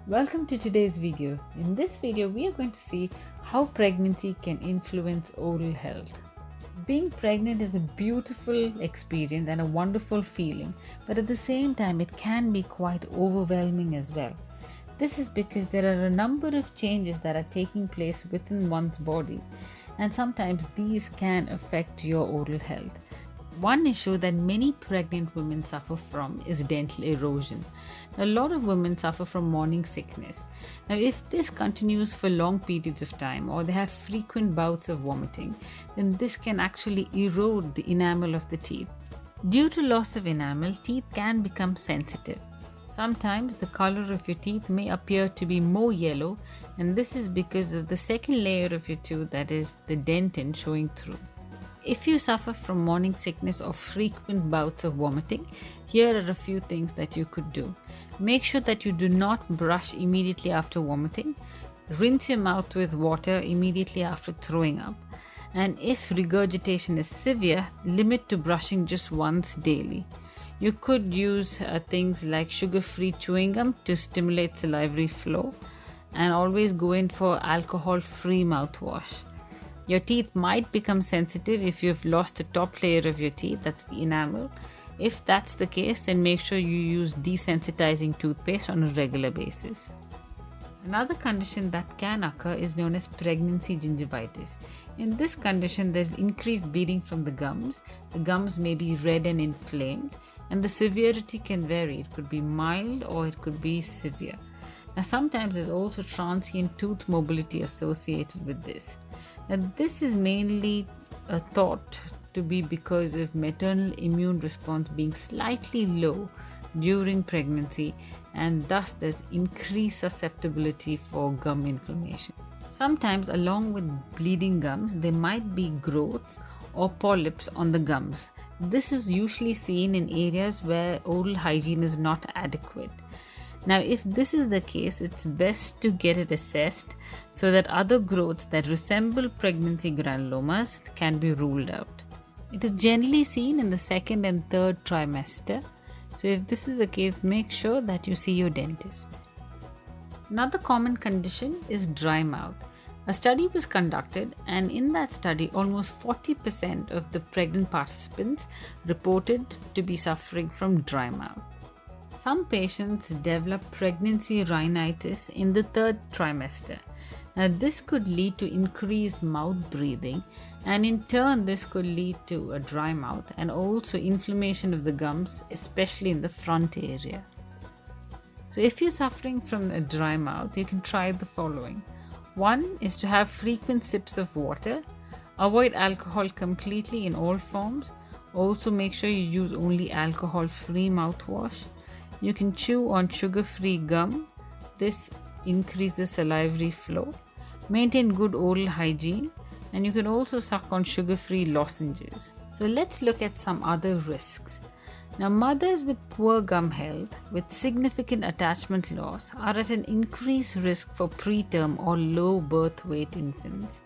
Welcome to today's video. In this video, we are going to see how pregnancy can influence oral health. Being pregnant is a beautiful experience and a wonderful feeling, but at the same time, it can be quite overwhelming as well. This is because there are a number of changes that are taking place within one's body, and sometimes these can affect your oral health. One issue that many pregnant women suffer from is dental erosion. A lot of women suffer from morning sickness. Now, if this continues for long periods of time or they have frequent bouts of vomiting, then this can actually erode the enamel of the teeth. Due to loss of enamel, teeth can become sensitive. Sometimes the color of your teeth may appear to be more yellow, and this is because of the second layer of your tooth, that is the dentin, showing through. If you suffer from morning sickness or frequent bouts of vomiting, here are a few things that you could do. Make sure that you do not brush immediately after vomiting. Rinse your mouth with water immediately after throwing up. And if regurgitation is severe, limit to brushing just once daily. You could use things like sugar-free chewing gum to stimulate salivary flow, and always go in for alcohol-free mouthwash. Your teeth might become sensitive if you've lost the top layer of your teeth, that's the enamel. If that's the case, then make sure you use desensitizing toothpaste on a regular basis. Another condition that can occur is known as pregnancy gingivitis. In this condition, there's increased bleeding from the gums. The gums may be red and inflamed, and the severity can vary. It could be mild or it could be severe. Now, sometimes there's also transient tooth mobility associated with this. Now, this is mainly thought to be because of maternal immune response being slightly low during pregnancy, and thus there's increased susceptibility for gum inflammation. Sometimes, along with bleeding gums, there might be growths or polyps on the gums. This is usually seen in areas where oral hygiene is not adequate. Now, if this is the case, it's best to get it assessed so that other growths that resemble pregnancy granulomas can be ruled out. It is generally seen in the second and third trimester. So if this is the case, make sure that you see your dentist. Another common condition is dry mouth. A study was conducted, and in that study, almost 40% of the pregnant participants reported to be suffering from dry mouth. Some patients develop pregnancy rhinitis in the third trimester. Now, this could lead to increased mouth breathing, and in turn, this could lead to a dry mouth and also inflammation of the gums, especially in the front area. So, if you're suffering from a dry mouth, you can try the following. One is to have frequent sips of water. Avoid alcohol completely in all forms. Also, make sure you use only alcohol-free mouthwash. You can chew on sugar-free gum. This increases salivary flow. Maintain good oral hygiene, and you can also suck on sugar-free lozenges. So let's look at some other risks. Now, mothers with poor gum health with significant attachment loss are at an increased risk for preterm or low birth weight infants.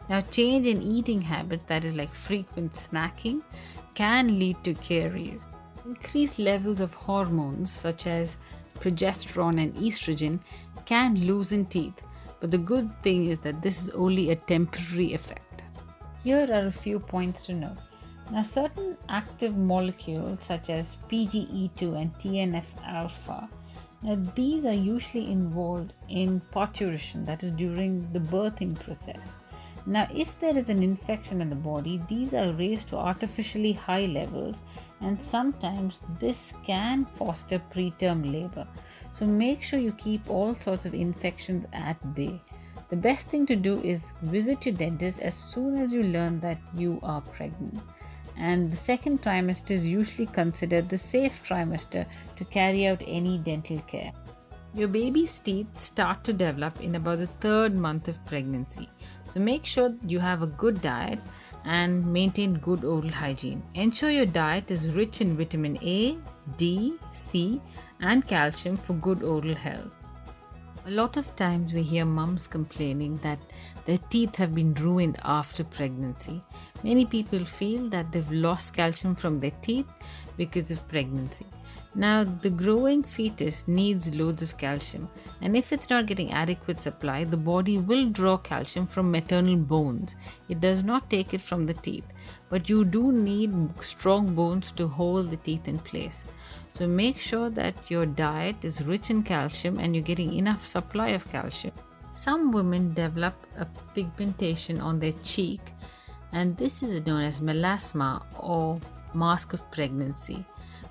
Now, change in eating habits, that is like frequent snacking, can lead to caries. Increased levels of hormones such as progesterone and estrogen can loosen teeth, but the good thing is that this is only a temporary effect. Here are a few points to note. Now, certain active molecules such as PGE2 and TNF alpha, now these are usually involved in parturition, that is during the birthing process. Now, if there is an infection in the body, these are raised to artificially high levels, and sometimes this can foster preterm labor. So make sure you keep all sorts of infections at bay. The best thing to do is visit your dentist as soon as you learn that you are pregnant. And the second trimester is usually considered the safe trimester to carry out any dental care. Your baby's teeth start to develop in about the third month of pregnancy. So make sure you have a good diet and maintain good oral hygiene. Ensure your diet is rich in vitamin A, D, C, and calcium for good oral health. A lot of times we hear mums complaining that their teeth have been ruined after pregnancy. Many people feel that they've lost calcium from their teeth because of pregnancy. Now, the growing fetus needs loads of calcium, and if it's not getting adequate supply, the body will draw calcium from maternal bones. It does not take it from the teeth, but you do need strong bones to hold the teeth in place. So make sure that your diet is rich in calcium and you're getting enough supply of calcium. Some women develop a pigmentation on their cheek, and this is known as melasma or mask of pregnancy.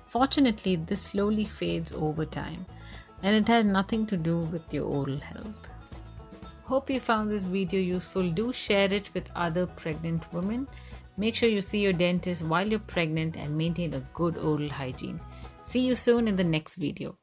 Fortunately, this slowly fades over time, and it has nothing to do with your oral health. Hope you found this video useful. Do share it with other pregnant women. Make sure you see your dentist while you're pregnant and maintain a good oral hygiene. See you soon in the next video.